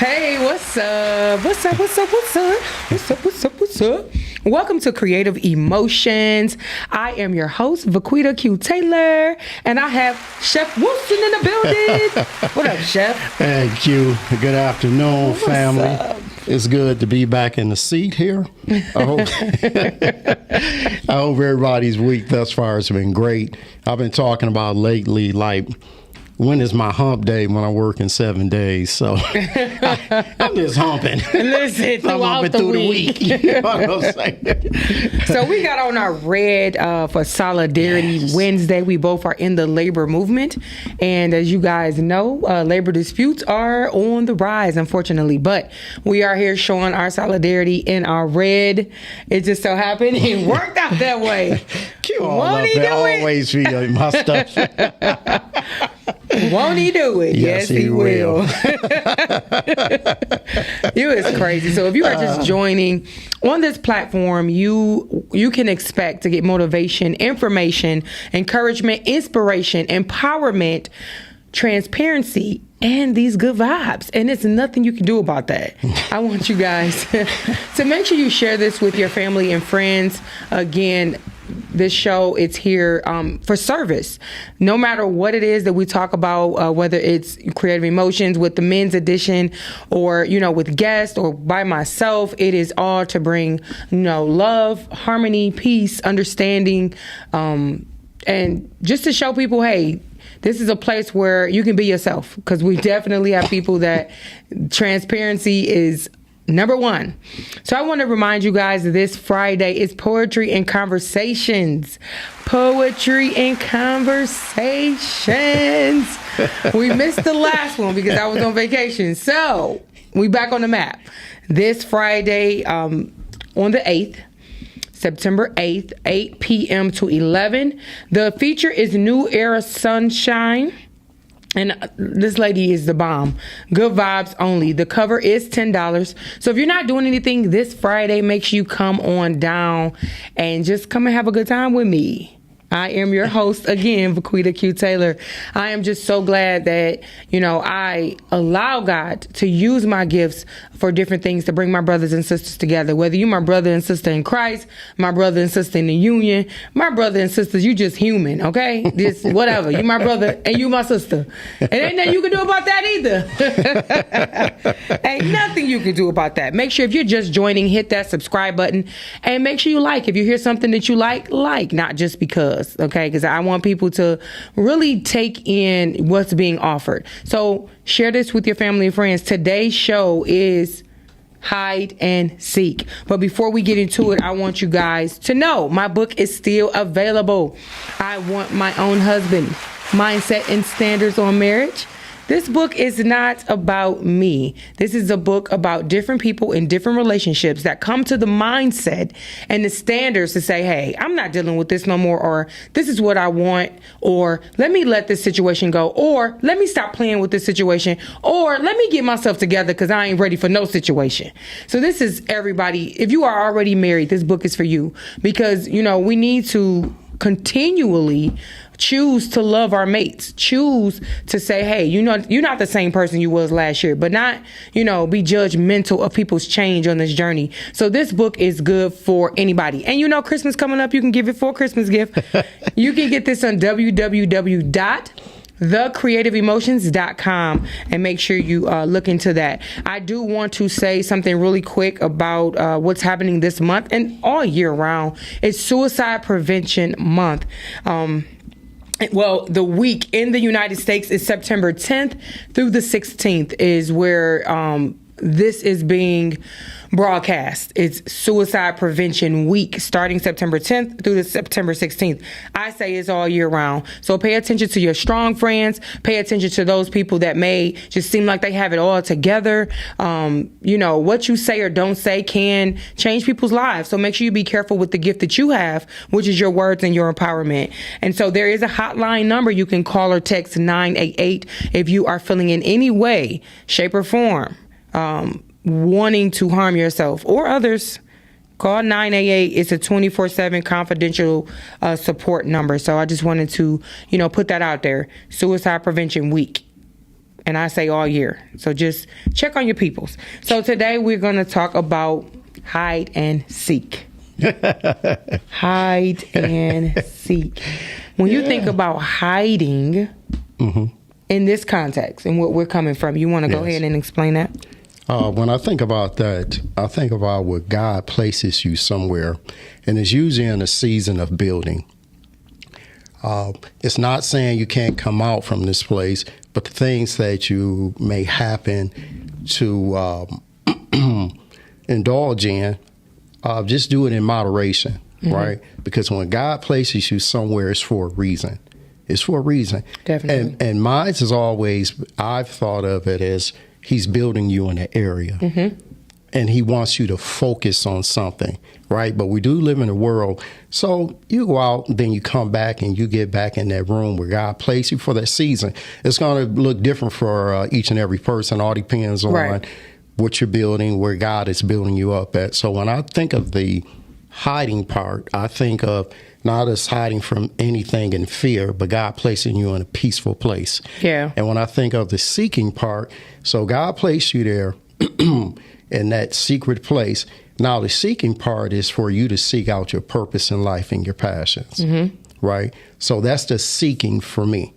Hey, what's up? What's up? What's up? What's up? What's up? What's up? What's up? Welcome to Creative Emotions. I am your host, Vaquita Q. Taylor, and I have Chef Wilson in the building. What up, Chef? Hey, Q. Good afternoon, family. Up? It's good to be back in the seat here. I hope everybody's week thus far has been great. I've been talking about lately, like, when is my hump day when I work in 7 days? So I'm just humping. Listen, I'm humping through the week. You know what I'm saying? So we got on our red for Solidarity Wednesday. We both are in the labor movement. And as you guys know, labor disputes are on the rise, unfortunately. But we are here showing our solidarity in our red. It just so happened it worked out that way. Won't he do it? Always be my stuff. Won't he do it? Yes, he will. You is crazy. So if you are just joining on this platform, you can expect to get motivation, information, encouragement, inspiration, empowerment, transparency, and these good vibes. And it's nothing you can do about that. I want you guys to make sure you share this with your family and friends. Again, this show, it's here for service. No matter what it is that we talk about, whether it's Creative Emotions with the men's edition or, with guests or by myself, it is all to bring, love, harmony, peace, understanding, and just to show people, hey, this is a place where you can be yourself, because we definitely have people that transparency is number one. So I want to remind you guys that this Friday is Poetry and Conversations. Poetry and Conversations. We missed the last one because I was on vacation. So we back on the map. This Friday on the 8th. September 8th, 8 p.m. to 11. The feature is New Era Sunshine. And this lady is the bomb. Good vibes only. The cover is $10. So if you're not doing anything this Friday, make sure you come on down and just come and have a good time with me. I am your host, again, Vaquita Q. Taylor. I am just so glad that, I allow God to use my gifts for different things to bring my brothers and sisters together. Whether you're my brother and sister in Christ, my brother and sister in the union, my brother and sisters, you just human, okay? Just whatever. You my brother and you my sister. And ain't nothing you can do about that either. Ain't nothing you can do about that. Make sure if you're just joining, hit that subscribe button and make sure you like. If you hear something that you like, not just because. Okay, because I want people to really take in what's being offered. So share this with your family and friends. Today's show is Hide and Seek. But before we get into it, I want you guys to know my book is still available. I Want My Own Husband, Mindset and Standards on Marriage. This book is not about me. This is a book about different people in different relationships that come to the mindset and the standards to say, hey, I'm not dealing with this no more, or this is what I want, or let me let this situation go, or let me stop playing with this situation, or let me get myself together because I ain't ready for no situation. So this is everybody. If you are already married, this book is for you, because, we need to continually choose to love our mates, choose to say, hey, you're not the same person you was last year, but not, be judgmental of people's change on this journey. So this book is good for anybody. And Christmas coming up, you can give it for a Christmas gift. You can get this on www.thecreativeemotions.com and make sure you look into that. I do want to say something really quick about what's happening this month and all year round. It's Suicide Prevention Month. Well, the week in the United States is September 10th through the 16th is where this is being broadcast. It's Suicide Prevention Week, starting September 10th through the September 16th. I say it's all year round. So pay attention to your strong friends. Pay attention to those people that may just seem like they have it all together. What you say or don't say can change people's lives. So make sure you be careful with the gift that you have, which is your words and your empowerment. And so there is a hotline number you can call or text 988 if you are feeling in any way, shape, or form wanting to harm yourself or others. Call 988. It's a 24/7 confidential support number. So I just wanted to, put that out there. Suicide Prevention Week. And I say all year. So just check on your peoples. So today we're going to talk about hide and seek. Hide and seek. When you think about hiding in this context and what we're coming from, you want to go ahead and explain that? When I think about that, I think about where God places you somewhere, and it's usually in a season of building. It's not saying you can't come out from this place, but the things that you may happen to indulge in, just do it in moderation, right? Because when God places you somewhere, it's for a reason. It's for a reason. Definitely. And mine is always, I've thought of it as he's building you in an area. And he wants you to focus on something, right? But we do live in a world. So you go out, then you come back and you get back in that room where God placed you for that season. It's going to look different for each and every person. All depends on what you're building, where God is building you up at. So when I think of the hiding part, I think of not us hiding from anything in fear, but God placing you in a peaceful place. Yeah. And when I think of the seeking part, so God placed you there in that secret place. Now, the seeking part is for you to seek out your purpose in life and your passions, right? So that's the seeking for me,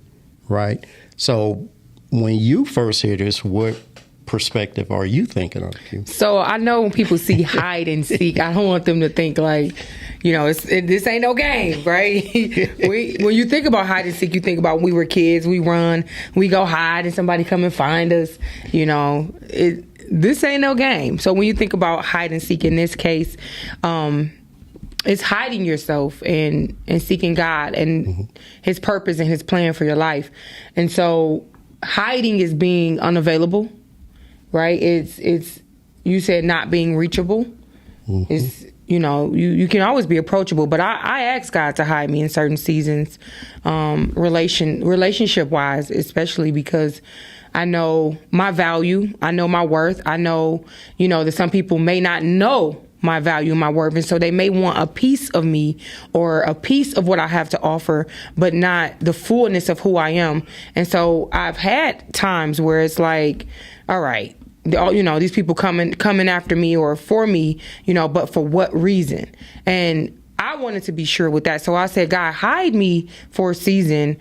right? So when you first hear this, what perspective are you thinking of? So I know when people see hide and seek, I don't want them to think like, this ain't no game, right? When you think about hide and seek, you think about when we were kids, we run, we go hide and somebody come and find us, this ain't no game. So when you think about hide and seek in this case, it's hiding yourself and seeking God and his purpose and his plan for your life. And so hiding is being unavailable, right? It's you said not being reachable. It's, you can always be approachable, but I ask God to hide me in certain seasons, relationship wise, especially because I know my value. I know my worth. I know, that some people may not know my value and my worth. And so they may want a piece of me or a piece of what I have to offer, but not the fullness of who I am. And so I've had times where it's like, all right, these people coming after me or for me, but for what reason? And I wanted to be sure with that. So I said, God, hide me for a season,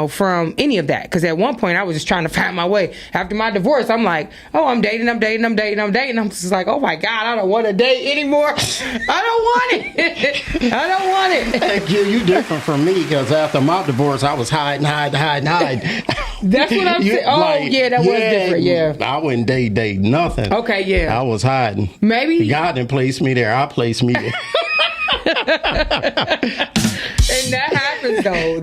from any of that. Because at one point I was just trying to find my way. After my divorce, I'm like, oh, I'm dating. I'm just like, oh my God, I don't want to date anymore. I don't want it. I don't want it. Hey, you different from me because after my divorce, I was hiding. That's what I'm saying. Oh, that was different. Yeah. I wouldn't date nothing. Okay, yeah. I was hiding. Maybe. God didn't place me there. I placed me there. And that happens though.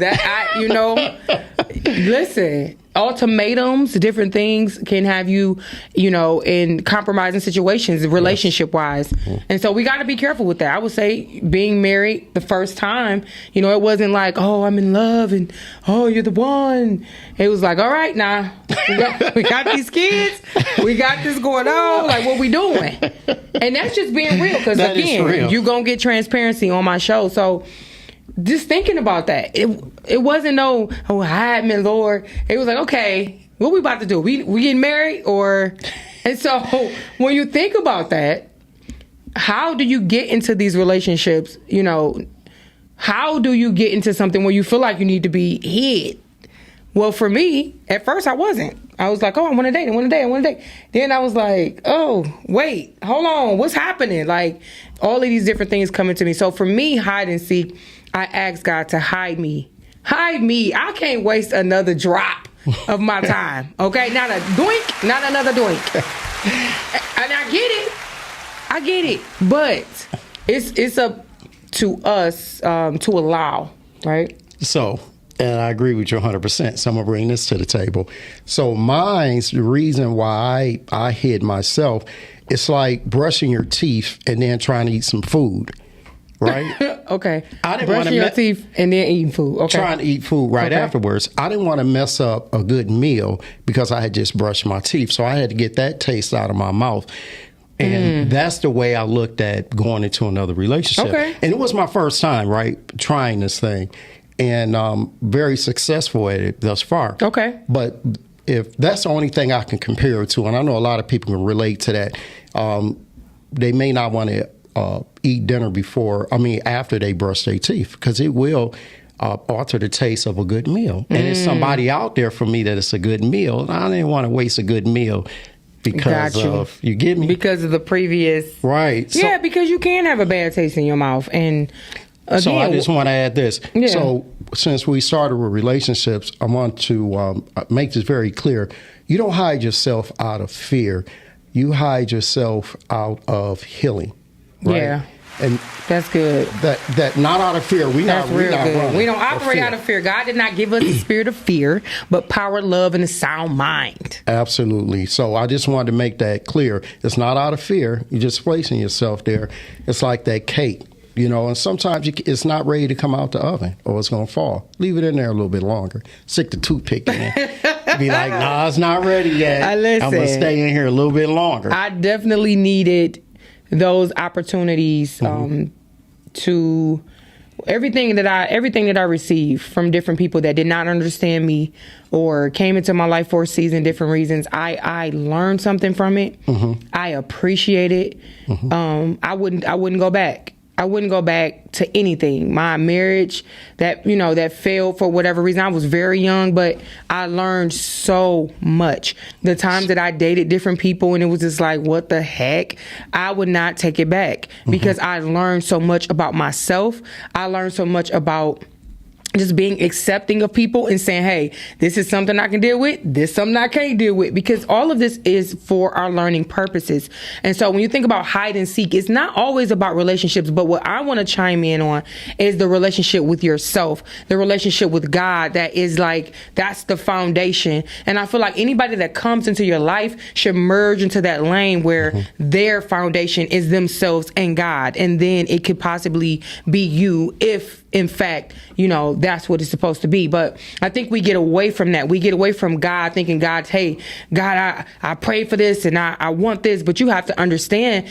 Listen, ultimatums, different things can have you, in compromising situations, relationship wise. And so we got to be careful with that. I would say being married the first time, it wasn't like, oh, I'm in love and oh, you're the one. It was like, all right, now we got these kids. We got this going on. Like, what we doing? And that's just being real. Because again, you're going to get transparency on my show. So just thinking about that, it wasn't hide me, Lord. It was like, okay, what we about to do? We getting married or? And so when you think about that, how do you get into these relationships? How do you get into something where you feel like you need to be hid? Well, for me, at first I wasn't. I was like, oh, I want to date. Then I was like, oh, wait, hold on. What's happening? Like all of these different things coming to me. So for me, hide and seek, I asked God to hide me. Hide me. I can't waste another drop of my time. Okay? Not a doink, not another doink. And I get it. But it's up to us to allow, right? So, and I agree with you 100%. So I'm going to bring this to the table. So the reason why I hid myself, it's like brushing your teeth and then trying to eat some food, right? Okay. I didn't brushing your teeth and then eating food. Okay. Trying to eat food right afterwards. I didn't want to mess up a good meal because I had just brushed my teeth. So I had to get that taste out of my mouth. And that's the way I looked at going into another relationship. Okay. And it was my first time, right, trying this thing. And very successful at it thus far. Okay. But if that's the only thing I can compare it to, and I know a lot of people can relate to that, they may not want to eat dinner after they brush their teeth, because it will alter the taste of a good meal. And there's somebody out there for me that it's a good meal. I didn't want to waste a good meal because of, you get me? Because of the previous. Right. Yeah, because you can have a bad taste in your mouth. And again, so I just want to add this. Yeah. So since we started with relationships, I want to make this very clear. You don't hide yourself out of fear. You hide yourself out of healing. Right? Yeah. And that's good. That not out of fear. That's real good. We don't operate out of fear. God did not give us the spirit of fear, but power, love, and a sound mind. Absolutely. So I just wanted to make that clear. It's not out of fear. You're just placing yourself there. It's like that cake, and sometimes it's not ready to come out the oven or it's going to fall. Leave it in there a little bit longer. Stick the toothpick in it. Be like, nah, it's not ready yet. I'm going to stay in here a little bit longer. I definitely needed those opportunities to everything that I received from different people that did not understand me or came into my life for a season, different reasons. I learned something from it. I appreciate it. I wouldn't go back. I wouldn't go back to anything. My marriage that failed for whatever reason. I was very young, but I learned so much. The times that I dated different people and it was just like, what the heck? I would not take it back because I learned so much about myself. I learned so much about just being accepting of people and saying, hey, this is something I can deal with. This is something I can't deal with, because all of this is for our learning purposes. And so when you think about hide and seek, it's not always about relationships, but what I want to chime in on is the relationship with yourself, the relationship with God. That's the foundation. And I feel like anybody that comes into your life should merge into that lane where their foundation is themselves and God. And then it could possibly be you if, in fact, that's what it's supposed to be. But I think we get away from that. We get away from God, thinking hey, God, I prayed for this and I want this. But you have to understand,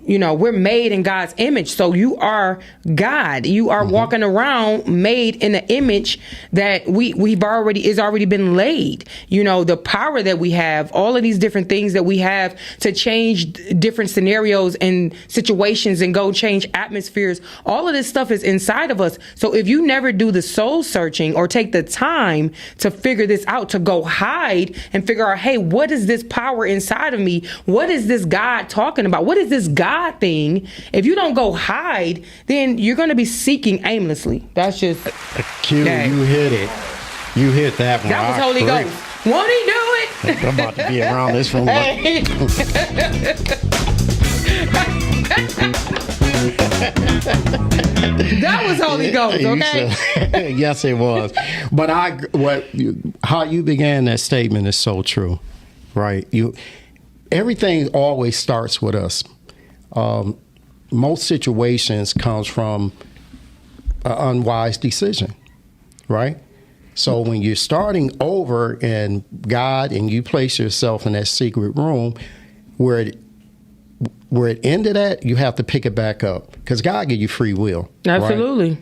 we're made in God's image. So you are God. You are walking around made in the image that we've already been laid. The power that we have, all of these different things that we have to change different scenarios and situations and go change atmospheres. All of this stuff is inside of us. So if you never do the soul searching or take the time to figure this out, to go hide and figure out, hey, what is this power inside of me? What is this God talking about? What is this God thing? If you don't go hide, then you're going to be seeking aimlessly. That's just Q. Dang. You hit it. You hit that one. That was Holy Ghost. Won't he do it? I'm about to be around this room. That was Holy Ghost, okay? Yes, it was. But how you began that statement is so true, right? Everything always starts with us. Most situations comes from an unwise decision, right? So when you're starting over in God and you place yourself in that secret room where it ended at, you have to pick it back up, because God gave you free will. Absolutely. Right?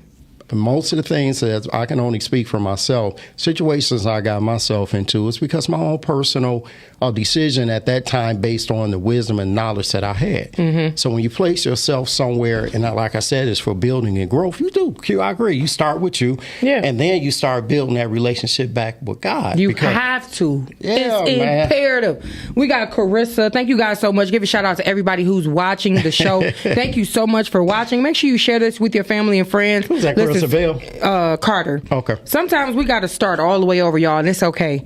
Most of the things that I can only speak for myself, situations I got myself into, is because my own personal decision at that time based on the wisdom and knowledge that I had. So when you place yourself somewhere, and like I said, it's for building and growth, you do. Q, I agree. You start with you, and then you start building that relationship back with God. You have to. Yeah, it's man. imperative. We got Carissa. Thank you guys so much. Give a shout out to everybody who's watching the show. Thank you so much for watching. Make sure you share this with your family and friends. Who's that, Carissa Bell? Carter. Okay. Sometimes we got to start all the way over, y'all, and it's okay.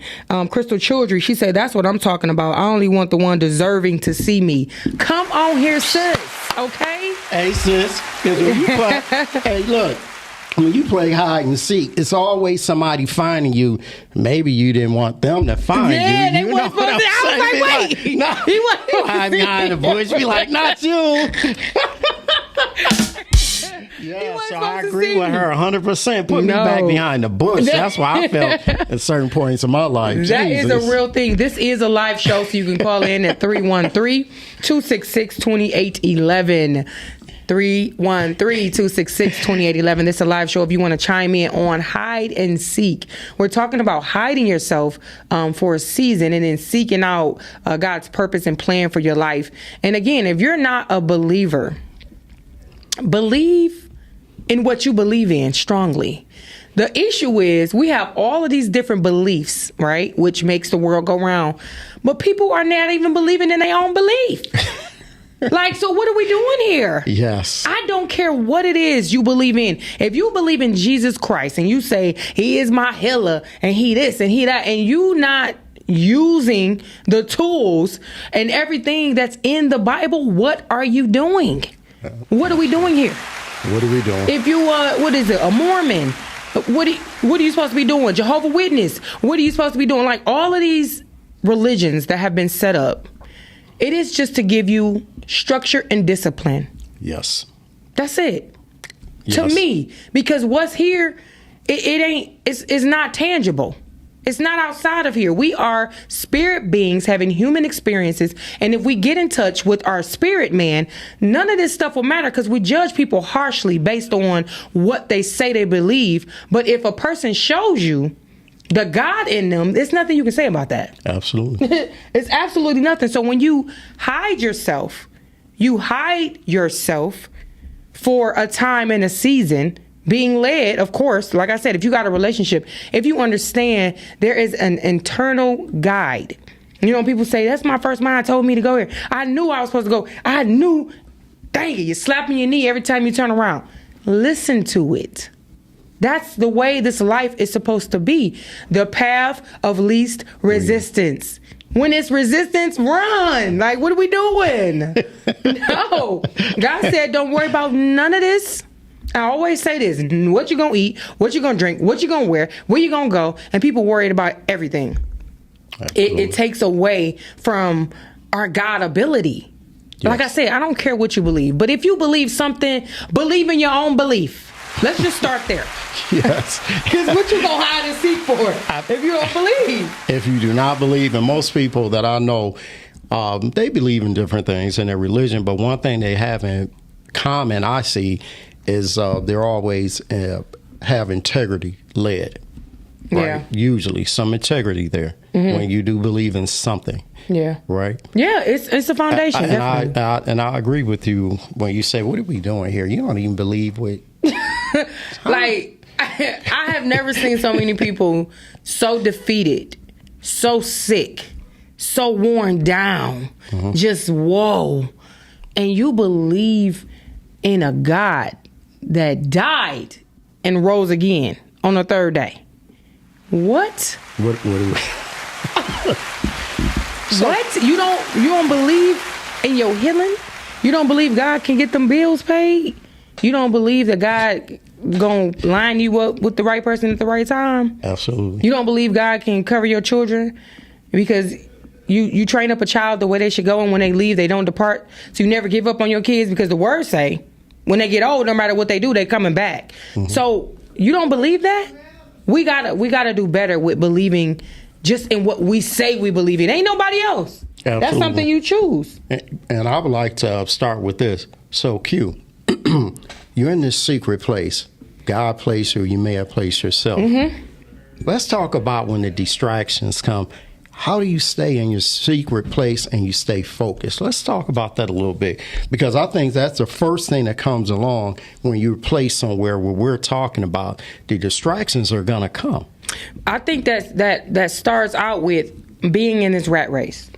Crystal Childry, she said, that's what I'm talking about. I only want the one deserving to see me. Come on here, sis. Okay? Hey, sis. 'Cause when you play, hey, look. When you play hide and seek, it's always somebody finding you. Maybe you didn't want them to find you. Yeah, they You weren't know what supposed to. I'm I was saying? like, wait. No, He wasn't- hide behind the bush. Be like, not you. Yeah, so I agree with her 100%. Put me back behind the bush. That's why I felt at certain points in my life. That is a real thing. This is a live show, so you can call in at 313-266-2811. 313-266-2811. This is a live show if you want to chime in on hide and seek. We're talking about hiding yourself for a season and then seeking out God's purpose and plan for your life. And again, if you're not a believer, believe in what you believe in strongly. The issue is we have all of these different beliefs, right? Which makes the world go round. But people are not even believing in their own belief. Like, so what are we doing here? Yes. I don't care what it is you believe in. If you believe in Jesus Christ and you say he is my healer and he this and he that, and you not using the tools and everything that's in the Bible, what are you doing? What are we doing here? What are we doing? If you, what is it, a Mormon? What are you supposed to be doing? Jehovah's Witness? What are you supposed to be doing? Like all of these religions that have been set up, it is just to give you structure and discipline. Yes. That's it. Yes. To me, because what's here, it's not tangible. It's not outside of here. We are spirit beings having human experiences. And if we get in touch with our spirit man, none of this stuff will matter because we judge people harshly based on what they say they believe. But if a person shows you the God in them, there's nothing you can say about that. Absolutely. It's absolutely nothing. So when you hide yourself for a time and a season, being led, of course, like I said, if you got a relationship, if you understand there is an internal guide. You know, people say, that's my first mind told me to go here. I knew I was supposed to go. I knew, dang it, you're slapping your knee every time you turn around. Listen to it. That's the way this life is supposed to be. The path of least resistance. When it's resistance, run. Like, what are we doing? No. God said, don't worry about none of this. I always say this, what you gonna eat, what you gonna drink, what you gonna wear, where you gonna go, and people worried about everything. It takes away from our God ability. Yes. Like I said, I don't care what you believe, but if you believe something, believe in your own belief. Let's just start there. Yes. Because what you gonna hide and seek for if you don't believe? If you do not believe, and most people that I know, they believe in different things in their religion, but one thing they have in common, I see, is they're always have integrity led. Right? Yeah. Usually some integrity there when you do believe in something. Yeah. Right? Yeah, it's a foundation. And I agree with you when you say, what are we doing here? You don't even believe what... Like, I have never seen so many people so defeated, so sick, so worn down. Just, whoa. And you believe in a God that died and rose again on the third day. What? What do we... What? You don't believe in your healing? You don't believe God can get them bills paid? You don't believe that God gonna line you up with the right person at the right time? Absolutely. You don't believe God can cover your children because you train up a child the way they should go, and when they leave, they don't depart. So you never give up on your kids because the words say when they get old, no matter what they do, they coming back. So you don't believe that? We gotta do better with believing just in what we say we believe in. Ain't nobody else. Absolutely. That's something you choose. And I would like to start with this. So Q, you're in this secret place. God placed you, you may have placed yourself. Let's talk about when the distractions come. How do you stay in your secret place and you stay focused? Let's talk about that a little bit, because I think that's the first thing that comes along when you're placed somewhere where we're talking about. The distractions are going to come. I think that starts out with being in this rat race.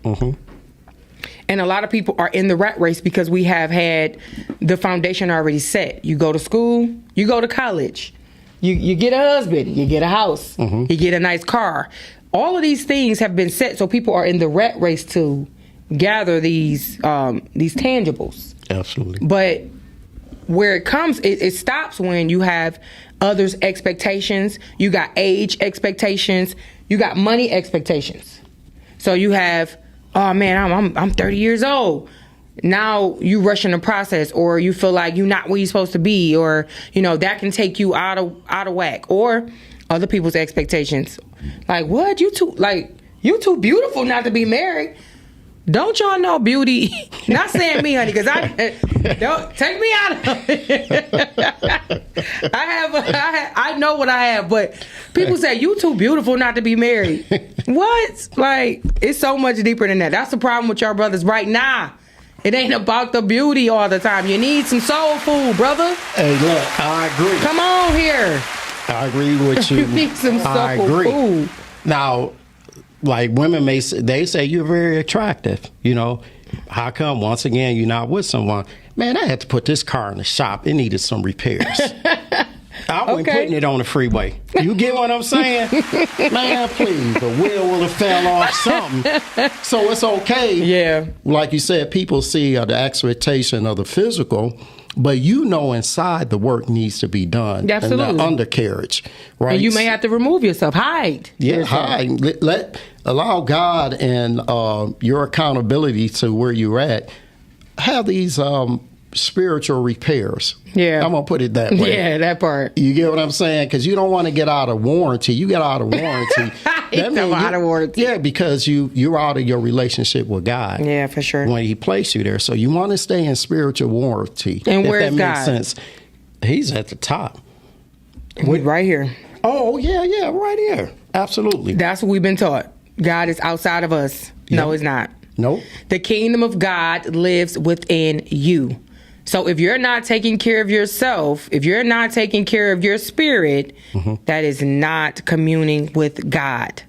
And a lot of people are in the rat race because we have had the foundation already set. You go to school, you go to college, you get a husband, you get a house, you get a nice car. All of these things have been set, so people are in the rat race to gather these tangibles. Absolutely. But where it comes, it stops when you have others' expectations. You got age expectations. You got money expectations. So you have, oh man, I'm 30 years old. Now you rushing the process, or you feel like you're not where you're supposed to be, or that can take you out of whack. Or other people's expectations. Like, what? You too beautiful not to be married. Don't y'all know beauty? Not saying me, honey, because I don't take me out of it. I know what I have, but people say you too beautiful not to be married. What? Like, it's so much deeper than that. That's the problem with y'all brothers right now. It ain't about the beauty all the time. You need some soul food, brother. Hey, look, I agree. Come on here. I agree with you. You need some I soul agree. food. Now, like women they say you're very attractive. You know, how come once again you're not with someone? Man, I had to put this car in the shop. It needed some repairs. I wasn't putting it on the freeway. You get what I'm saying? Man, please, the wheel will have fell off something. So it's okay. Yeah. Like you said, people see the expectation of the physical, but you know inside the work needs to be done. Absolutely. And the undercarriage, right? And you may have to remove yourself. Hide. Yeah, yourself. hide. Allow God and your accountability to where you're at. Have these spiritual repairs. Yeah. I'm going to put it that way. Yeah, that part. You get what I'm saying? Because you don't want to get out of warranty. You get out of warranty. Out of warranty. Yeah, because you're out of your relationship with God. Yeah, for sure. When He placed you there. So you want to stay in spiritual warranty. And if where's that God? makes sense. He's at the top. Right here. Oh, yeah, right here. Absolutely. That's what we've been taught. God is outside of us. No, Yep. it's not. Nope. The kingdom of God lives within you. So if you're not taking care of yourself, if you're not taking care of your spirit, that is not communing with God.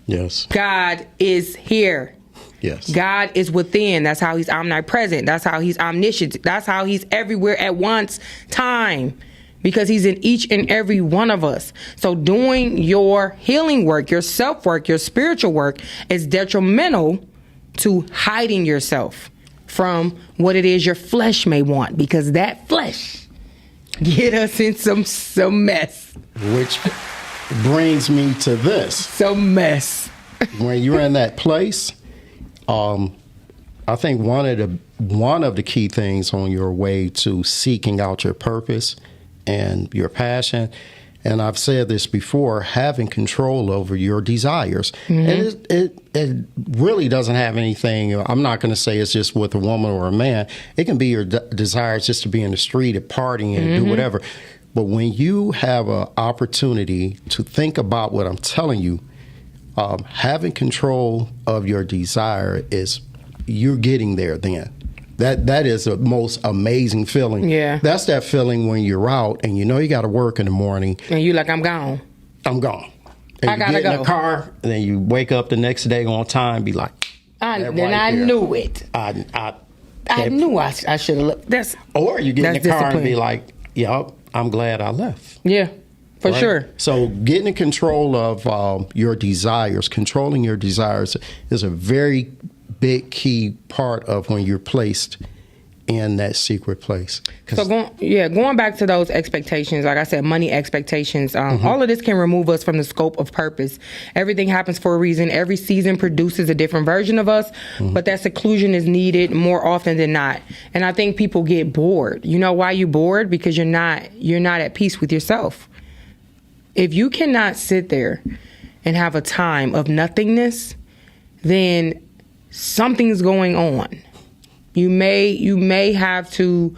Yes. God is here. Yes. God is within. That's how He's omnipresent. That's how He's omniscient. That's how He's everywhere at once time. Because He's in each and every one of us. So doing your healing work, your self-work, your spiritual work is detrimental to hiding yourself from what it is your flesh may want. Because that flesh get us in some mess. Which brings me to this. Some mess. When you're in that place, I think one of the key things on your way to seeking out your purpose and your passion, and I've said this before, having control over your desires. And it really doesn't have anything, I'm not going to say it's just with a woman or a man. It can be your desires just to be in the street and partying and do whatever. But when you have an opportunity to think about what I'm telling you, having control of your desire is, you're getting there then. That is the most amazing feeling. Yeah. That's that feeling when you're out and you know you got to work in the morning. And you like, I'm gone. I'm gone. And I gotta you get in go. the car and then you wake up the next day on time, be like, I knew it. I knew I should have left. That's Or you get in the That's car and be discipline. like, yup, I'm glad I left. yeah, for Right? sure. So getting in control of your desires, controlling your desires is a very big key part of when you're placed in that secret place. 'Cause So going back to those expectations, like I said, money expectations, all of this can remove us from the scope of purpose. Everything happens for a reason. Every season produces a different version of us, but that seclusion is needed more often than not. And I think people get bored. You know why you bored? Because you're not at peace with yourself. If you cannot sit there and have a time of nothingness, then something's going on. You may have to,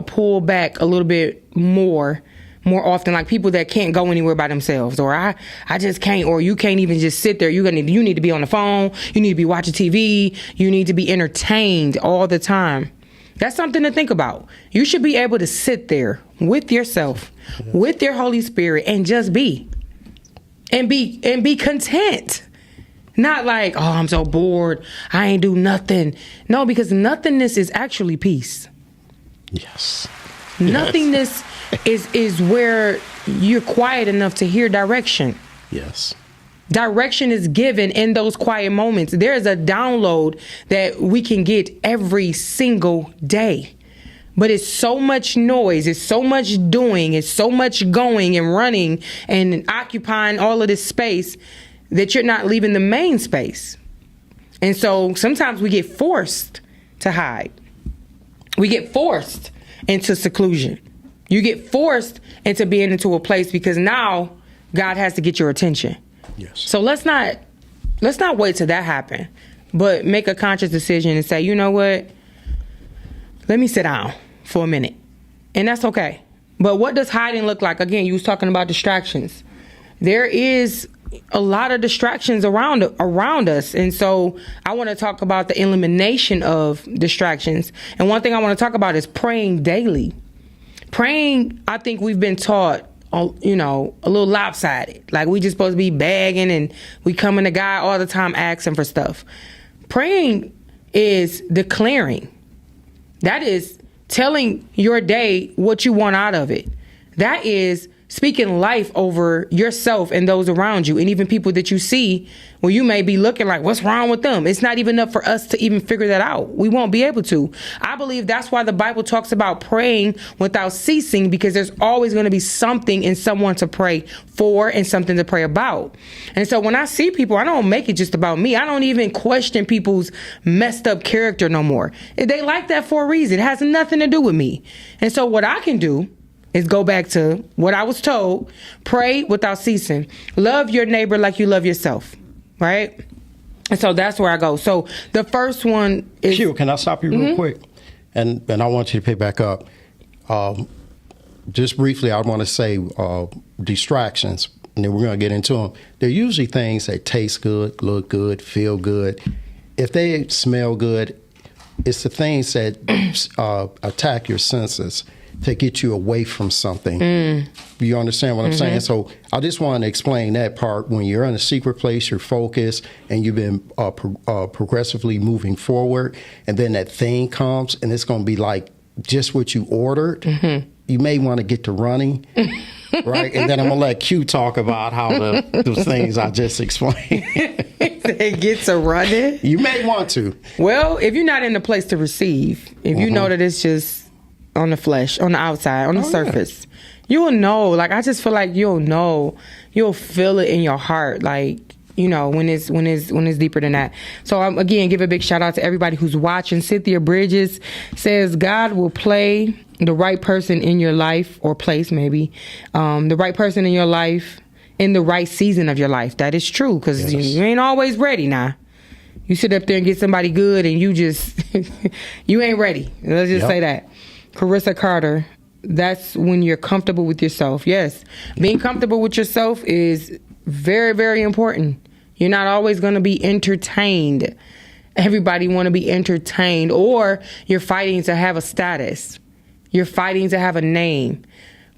pull back a little bit more often, like people that can't go anywhere by themselves, or I just can't, or you can't even just sit there. You need to be on the phone. You need to be watching TV. You need to be entertained all the time. That's something to think about. You should be able to sit there with yourself, with your Holy Spirit, and just be, and be content. Not like, oh, I'm so bored, I ain't do nothing. No, because nothingness is actually peace. Yes. Nothingness is where you're quiet enough to hear direction. Yes. Direction is given in those quiet moments. There's a download that we can get every single day. But it's so much noise, it's so much doing, it's so much going and running and occupying all of this space that you're not leaving the main space. And so sometimes we get forced to hide. We get forced into seclusion. You get forced into being into a place because now God has to get your attention. Yes. So let's not wait till that happen. but make a conscious decision and say, you know what? Let me sit down for a minute. And that's okay. But what does hiding look like? Again, you was talking about distractions. There is a lot of distractions around us. And so I want to talk about the elimination of distractions. And one thing I want to talk about is praying daily. Praying, I think we've been taught, you know, a little lopsided. Like we just supposed to be begging and we coming to God all the time asking for stuff. Praying is declaring. That is telling your day what you want out of it. That is speaking life over yourself and those around you, and even people that you see where you may be looking like, what's wrong with them? It's not even up for us to even figure that out. We won't be able to. I believe that's why the Bible talks about praying without ceasing, because there's always going to be something and someone to pray for and something to pray about. And so when I see people, I don't make it just about me. I don't even question people's messed up character no more. They like that for a reason. It has nothing to do with me. And so what I can do is go back to what I was told. Pray without ceasing. Love your neighbor like you love yourself. Right? And so that's where I go. So the first one is... Q, can I stop you real quick? And I want you to pick back up. Just briefly, I want to say distractions, and then we're going to get into them. They're usually things that taste good, look good, feel good. If they smell good, it's the things that attack your senses to get you away from something. You understand what I'm saying? So I just want to explain that part. When you're in a secret place, you're focused, and you've been progressively moving forward, and then that thing comes, and it's going to be like just what you ordered. You may want to get to running, right? And then I'm going to let Q talk about how those things I just explained. It gets a running? You may want to. Well, if you're not in the place to receive, if you know that it's just on the flesh, on the outside, on the surface, you will know. Like, I just feel like you'll know, you'll feel it in your heart, like, you know, when it's deeper than that. So again, give a big shout out to everybody who's watching. Cynthia Bridges says God will play the right person in your life, or place maybe, the right person in your life in the right season of your life. That is true, because you ain't always ready now. You sit up there and get somebody good and you just, you ain't ready. Let's just say that. Carissa Carter, that's when you're comfortable with yourself. Yes, being comfortable with yourself is very, very important. You're not always going to be entertained. Everybody want to be entertained, or you're fighting to have a status. You're fighting to have a name.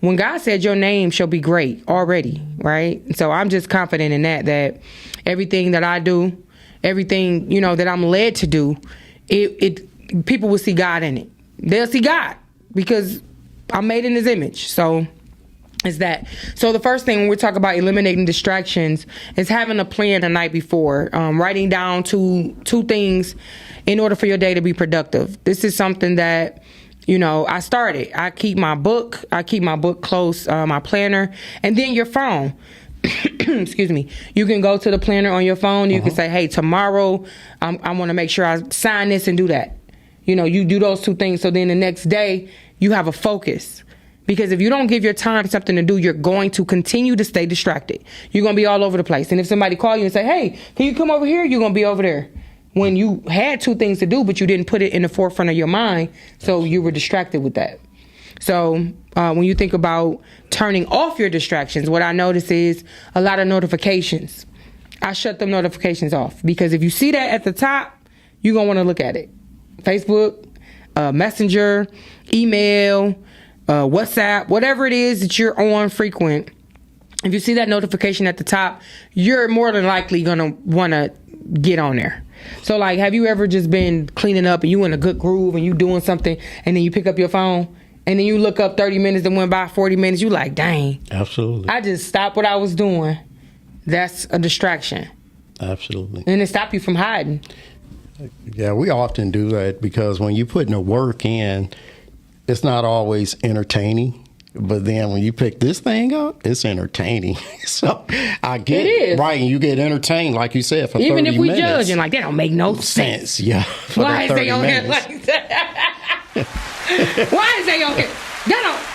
When God said your name shall be great already, right? So I'm just confident in that everything that I do, everything, you know, that I'm led to do, it people will see God in it. They'll see God, because I'm made in His image. So it's that. So the first thing when we talk about eliminating distractions is having a plan the night before, writing down two things in order for your day to be productive. This is something that, you know, I started. I keep my book close, my planner, and then your phone. Excuse me. You can go to the planner on your phone. You can say, hey, tomorrow I want to make sure I sign this and do that. You know, you do those two things, so then the next day you have a focus. Because if you don't give your time something to do, you're going to continue to stay distracted. You're going to be all over the place. And if somebody call you and say, hey, can you come over here? You're going to be over there. When you had two things to do, but you didn't put it in the forefront of your mind, so you were distracted with that. So when you think about turning off your distractions, what I notice is a lot of notifications. I shut them notifications off, because if you see that at the top, you're going to want to look at it. Facebook, Messenger, email, WhatsApp, whatever it is that you're on frequent. If you see that notification at the top, you're more than likely going to want to get on there. So, like, have you ever just been cleaning up and you in a good groove and you doing something, and then you pick up your phone and then you look up 30 minutes and went by 40 minutes, you like, dang. Absolutely. I just stopped what I was doing. That's a distraction. Absolutely. And it stopped you from hiding. Yeah, we often do that, because when you putting the work in, it's not always entertaining. But then when you pick this thing up, it's entertaining. So I get it, right, and you get entertained, like you said, for 30 minutes. Even if we judge and like, that don't make no sense. Yeah. Why is they on here like that? Why is they on here?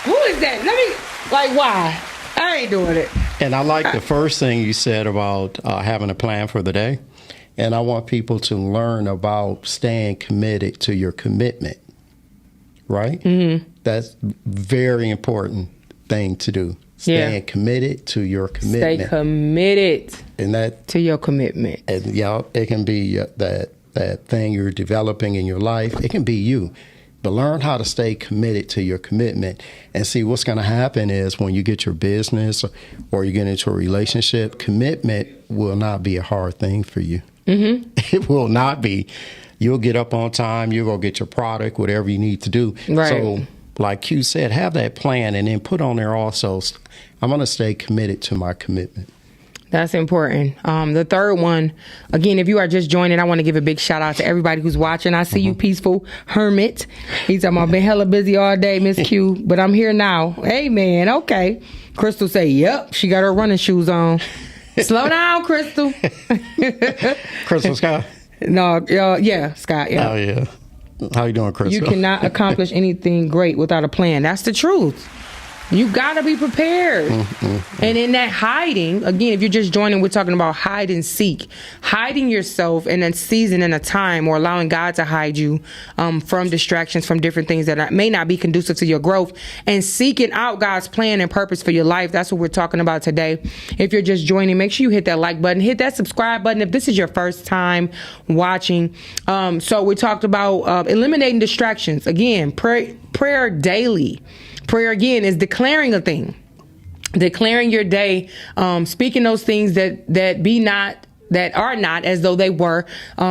Who is that? Let me, like, why? I ain't doing it. And I like the first thing you said about having a plan for the day. And I want people to learn about staying committed to your commitment, right? Mm-hmm. That's very important thing to do. Staying committed to your commitment. Stay committed and that to your commitment. And it can be that thing you're developing in your life. It can be you. But learn how to stay committed to your commitment. And see, what's going to happen is when you get your business or you get into a relationship, commitment will not be a hard thing for you. Mm-hmm. It will not be. You'll get up on time. You'll go get your product, whatever you need to do. Right. So, like Q said, have that plan and then put on there also, I'm going to stay committed to my commitment. That's important. The third one, again, if you are just joining, I want to give a big shout out to everybody who's watching. I see you, Peaceful Hermit. He's talking about been hella busy all day, Miss Q, but I'm here now. Hey, man, okay. Crystal say, yep, she got her running shoes on. Slow down, Crystal. Crystal Scott? No, yeah, Scott, yeah. Oh, yeah. How you doing, Crystal? You cannot accomplish anything great without a plan. That's the truth. You got to be prepared. And in that hiding, again, if you're just joining, we're talking about hide and seek. Hiding yourself in a season and a time, or allowing God to hide you from distractions, from different things that may not be conducive to your growth, and seeking out God's plan and purpose for your life. That's what we're talking about today. If you're just joining, make sure you hit that like button, hit that subscribe button if this is your first time watching. So we talked about eliminating distractions. Again, prayer daily. Prayer, again, is declaring a thing, declaring your day, speaking those things that be not, that are not as though they were,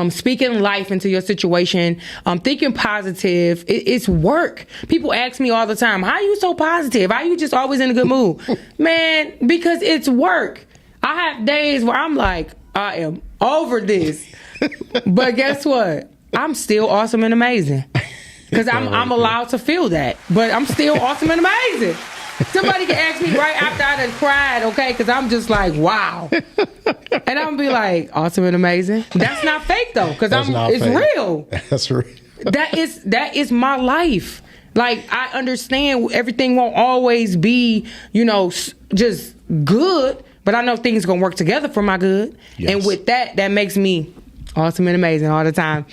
speaking life into your situation, thinking positive. It's work. People ask me all the time, how are you so positive? How are you just always in a good mood? Man, because it's work. I have days where I'm like, I am over this. But guess what? I'm still awesome and amazing. Because I'm allowed to feel that. But I'm still awesome and amazing. Somebody can ask me right after I done cried, okay? Because I'm just like, wow. And I'm going to be like, awesome and amazing. That's not fake, though. Because it's fake. Real. That's real. That is my life. Like, I understand everything won't always be, just good. But I know things going to work together for my good. Yes. And with that makes me awesome and amazing all the time.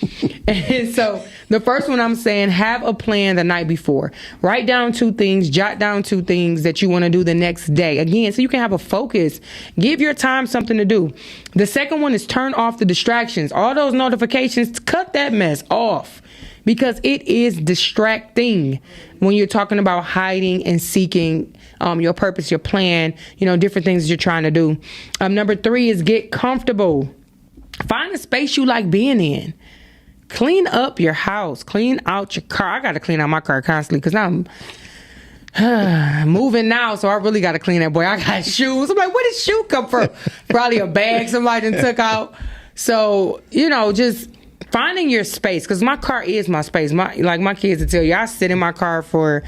And so the first one I'm saying, have a plan the night before. Write down 2 things, jot down 2 things that you want to do the next day. Again, so you can have a focus. Give your time something to do. The second one is turn off the distractions. All those notifications, cut that mess off. Because it is distracting when you're talking about hiding and seeking your purpose, your plan, different things that you're trying to do. Number 3 is get comfortable. Find a space you like being in. Clean up your house. Clean out your car. I got to clean out my car constantly because I'm moving now, so I really got to clean that boy. I got shoes. I'm like, where did shoe come from? Probably a bag somebody done took out. So, just finding your space, because my car is my space. My kids will tell you, I sit in my car for,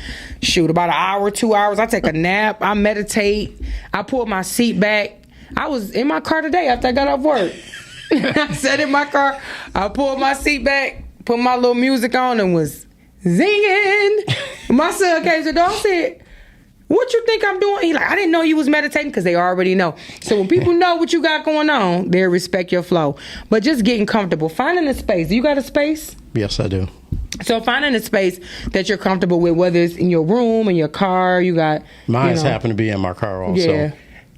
about an hour, 2 hours. I take a nap. I meditate. I pull my seat back. I was in my car today after I got off work. I sat in my car, I pulled my seat back, put my little music on, and was zinging. My son came to the door and said, what you think I'm doing? He like, I didn't know you was meditating, because they already know. So when people know what you got going on, they'll respect your flow. But just getting comfortable, finding a space. You got a space? Yes, I do. So finding a space that you're comfortable with, whether it's in your room, in your car, you got... Mine's happen to be in my car also. Yeah.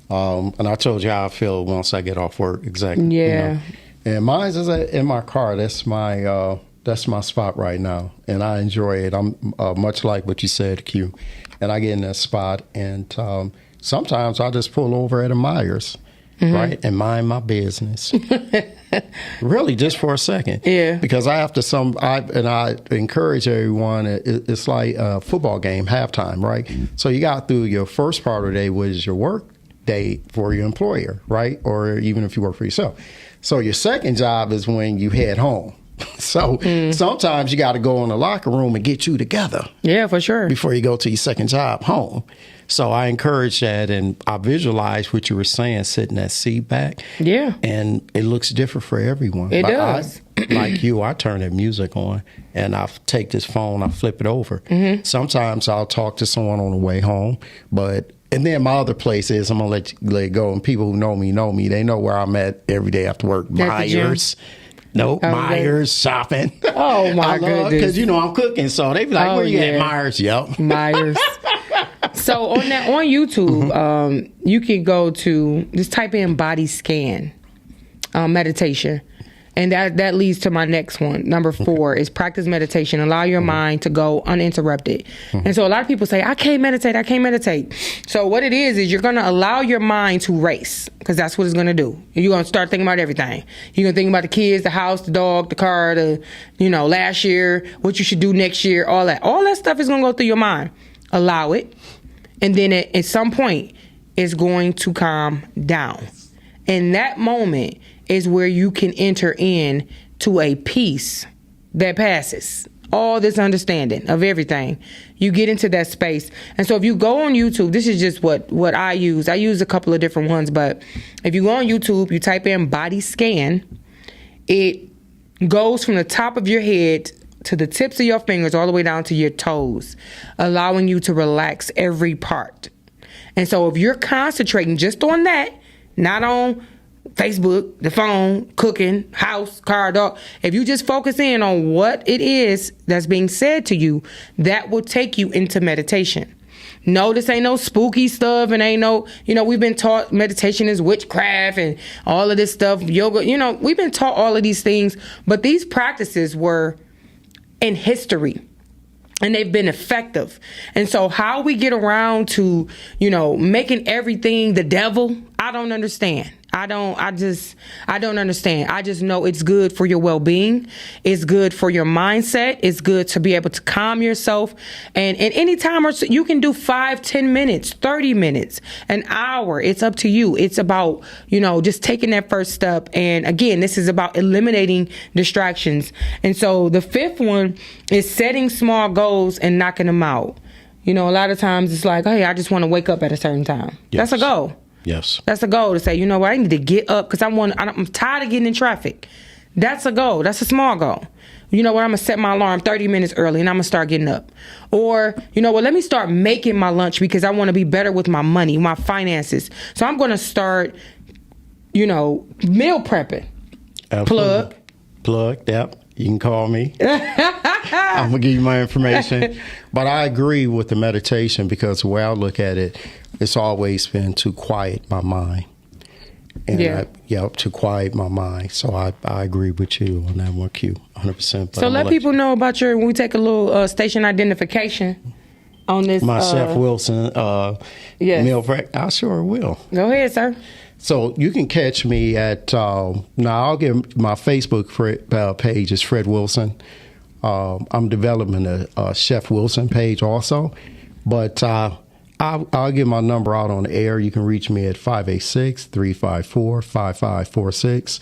And I told you how I feel once I get off work. Exactly. Yeah. And mine's is in my car. That's my spot right now, and I enjoy it. I'm much like what you said, Q. And I get in that spot, and sometimes I just pull over at a Myers, right, and mind my business. Really, just for a second. Yeah. Because I encourage everyone. It's like a football game, halftime, right? So you got through your first part of the day, which is your work day for your employer, right? Or even if you work for yourself. So your second job is when you head home. So sometimes you got to go in the locker room and get you together. Yeah, for sure. Before you go to your second job home. So I encourage that, and I visualize what you were saying, sitting that seat back. Yeah. And it looks different for everyone. It does. Like you, I turn the music on, and I take this phone, I flip it over. Sometimes I'll talk to someone on the way home, but And then my other place is, I'm going to let it go. And people who know me. They know where I'm at every day after work. Myers. No, Myers shopping. Oh, my goodness. Because, I'm cooking. So they be like, where you at, Myers? Yep. Myers. So on YouTube, you can go to, just type in body scan meditation. And that leads to my next one. Number 4 is practice meditation. Allow your mind to go uninterrupted. And so a lot of people say, I can't meditate. So what it is you're going to allow your mind to race, because that's what it's going to do. You're going to start thinking about everything. You're going to think about the kids, the house, the dog, the car, last year, what you should do next year, all that. All that stuff is going to go through your mind. Allow it. And then at some point, it's going to calm down. And that moment is where you can enter in to a peace that passes all this understanding of everything. You get into that space. And so if you go on YouTube, this is just what I use. I use a couple of different ones, but if you go on YouTube, you type in body scan, it goes from the top of your head to the tips of your fingers all the way down to your toes, allowing you to relax every part. And so if you're concentrating just on that, not on Facebook, the phone, cooking, house, car, dog. If you just focus in on what it is that's being said to you, that will take you into meditation. No, this ain't no spooky stuff, and ain't no, we've been taught meditation is witchcraft and all of this stuff, yoga, we've been taught all of these things, but these practices were in history. And they've been effective. And so how we get around to, making everything the devil, I don't understand. I don't understand. I just know it's good for your well-being. It's good for your mindset. It's good to be able to calm yourself. And any time, you can do 5, 10 minutes, 30 minutes, an hour. It's up to you. It's about, just taking that first step. And again, this is about eliminating distractions. And so the 5th one is setting small goals and knocking them out. A lot of times it's like, hey, I just want to wake up at a certain time. Yes. That's a goal. Yes. That's a goal to say, what, I need to get up because I'm tired of getting in traffic. That's a goal. That's a small goal. What, I'm going to set my alarm 30 minutes early and I'm going to start getting up. Or, what, let me start making my lunch because I want to be better with my money, my finances. So I'm going to start, meal prepping. Absolutely. Plug, yep. You can call me. I'm going to give you my information. But I agree with the meditation because the way I look at it, it's always been to quiet my mind. And to quiet my mind. So I agree with you on that one, Q, 100%. So let people know about when we take a little station identification on this. My Chef Wilson meal prep. I sure will. Go ahead, sir. So you can catch me at, now I'll give my Facebook page is Fred Wilson. I'm developing a Chef Wilson page also. But I'll give my number out on the air. You can reach me at 586-354-5546.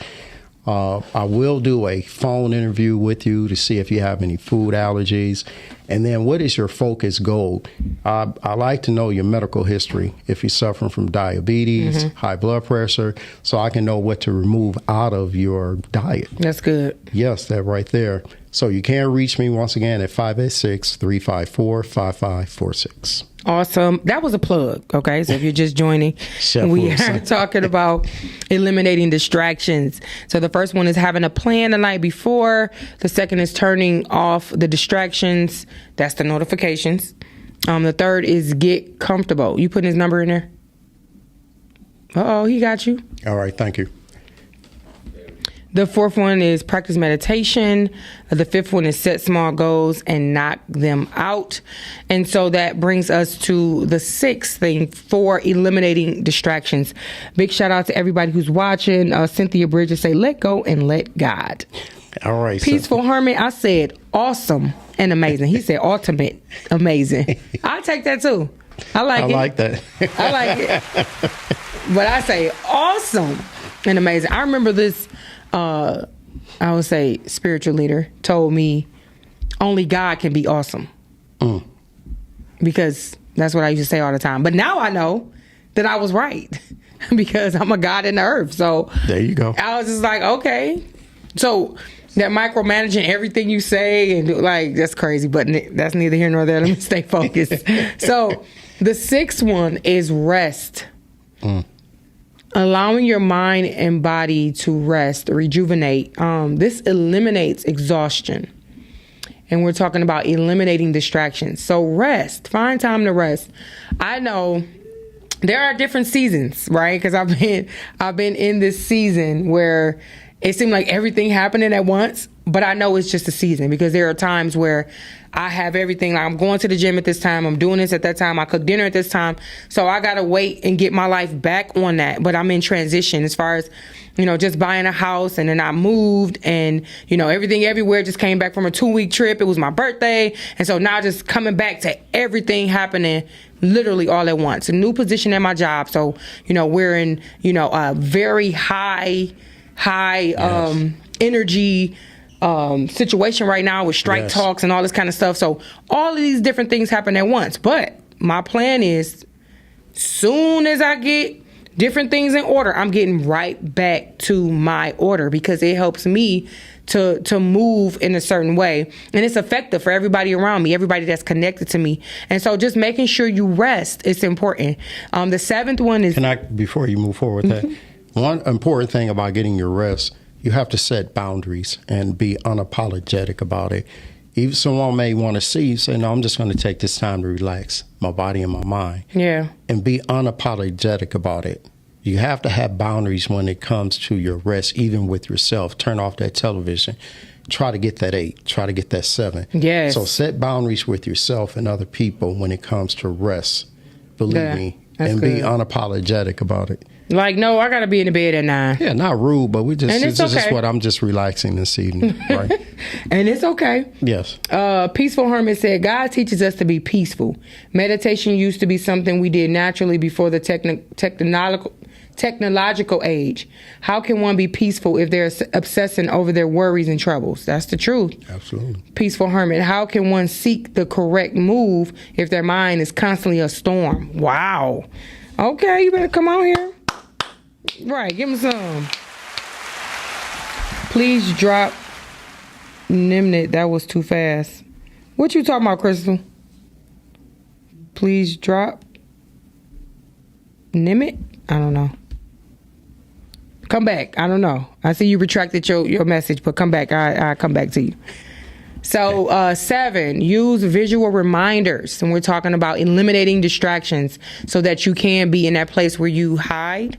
I will do a phone interview with you to see if you have any food allergies. And then what is your focus goal? I like to know your medical history. If you're suffering from diabetes, high blood pressure, so I can know what to remove out of your diet. That's good. Yes, that right there. So you can reach me once again at 586-354-5546. Awesome. That was a plug. Okay. So if you're just joining, we are talking about eliminating distractions. So the first one is having a plan the night before. The second is turning off the distractions. That's the notifications. The third is get comfortable. You putting his number in there? Uh-oh, he got you. All right. Thank you. The fourth one is practice meditation. The fifth one is set small goals and knock them out. And so that brings us to the sixth thing for eliminating distractions. Big shout out to everybody who's watching. Cynthia Bridges say, let go and let God. All right. Peaceful Hermit, I said awesome and amazing. He said ultimate amazing. I'll take that too. I like that. I like it. But I say awesome and amazing. I remember this. I would say spiritual leader told me only God can be awesome. Because that's what I used to say all the time. But now I know that I was right because I'm a God in the earth. So there you go. I was just like, okay. So that micromanaging everything you say and that's crazy, but that's neither here nor there. Let me stay focused. So The sixth one is rest. Allowing your mind and body to rest, rejuvenate. This eliminates exhaustion. And we're talking about eliminating distractions. So rest. Find time to rest. I know there are different seasons, right? Because I've been in this season where it seemed like everything happening at once. But I know it's just a season, because there are times where I have everything. Like, I'm going to the gym at this time. I'm doing this at that time. I cook dinner at this time. So I got to wait and get my life back on that. But I'm in transition as far as, just buying a house. And then I moved, and, everything everywhere just came back from a 2-week trip. It was my birthday. And so now just coming back to everything happening literally all at once. A new position at my job. So, we're in, a very high energy situation right now with strike talks and all this kind of stuff. So all of these different things happen at once. But my plan is, soon as I get different things in order, I'm getting right back to my order, because it helps me to move in a certain way. And it's effective for everybody around me, everybody that's connected to me. And so just making sure you rest is important. The seventh one is... Can I, before you move forward with that, one important thing about getting your rest, you have to set boundaries and be unapologetic about it. Even someone may want to see you, say, no, I'm just going to take this time to relax my body and my mind. Yeah. And be unapologetic about it. You have to have boundaries when it comes to your rest, even with yourself. Turn off that television. Try to get that 8. Try to get that 7. Yes. So set boundaries with yourself and other people when it comes to rest. Believe me. And good. Be unapologetic about it. Like, no, I got to be in the bed at 9. Yeah, not rude, but we just, and it's okay. just what I'm just relaxing this evening, right? And it's okay. Yes. Peaceful Hermit said, God teaches us to be peaceful. Meditation used to be something we did naturally before the technological age. How can one be peaceful if they're obsessing over their worries and troubles? That's the truth. Absolutely. Peaceful Hermit, how can one seek the correct move if their mind is constantly a storm? Wow. Okay, you better come on here. Right, give me some. Please drop Nimnit. That was too fast. What you talking about, Crystal? Please drop Nimit? I don't know. Come back. I don't know. I see you retracted your message, but come back. I'll come back to you. So 7, use visual reminders. And we're talking about eliminating distractions so that you can be in that place where you hide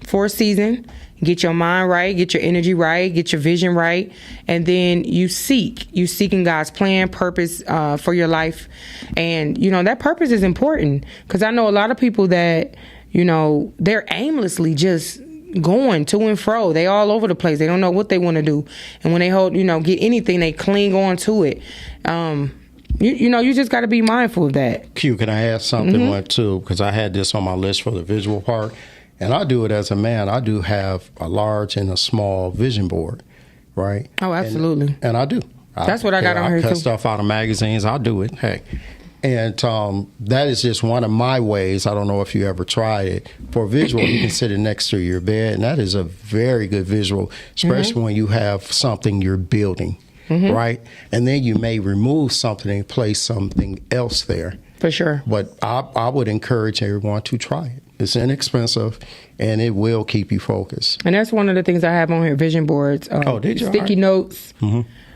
for a season, get your mind right, get your energy right, get your vision right, and then you seeking God's plan, purpose for your life. And that purpose is important, because I know a lot of people that they're aimlessly just going to and fro. They all over the place. They don't know what they want to do, and when they get anything, they cling on to it. You just got to be mindful of that. Q, can I add something too? Because I had this on my list for the visual part. And I do it as a man. I do have a large and a small vision board, right? Oh, absolutely. And I do. That's what I got on here, too. I cut stuff out of magazines. I'll do it. Hey. And that is just one of my ways. I don't know if you ever tried it. For visual, you can sit it next to your bed. And that is a very good visual, especially when you have something you're building, right? And then you may remove something and place something else there. For sure. But I would encourage everyone to try it. It's inexpensive, and it will keep you focused. And that's one of the things I have on here, vision boards, sticky notes,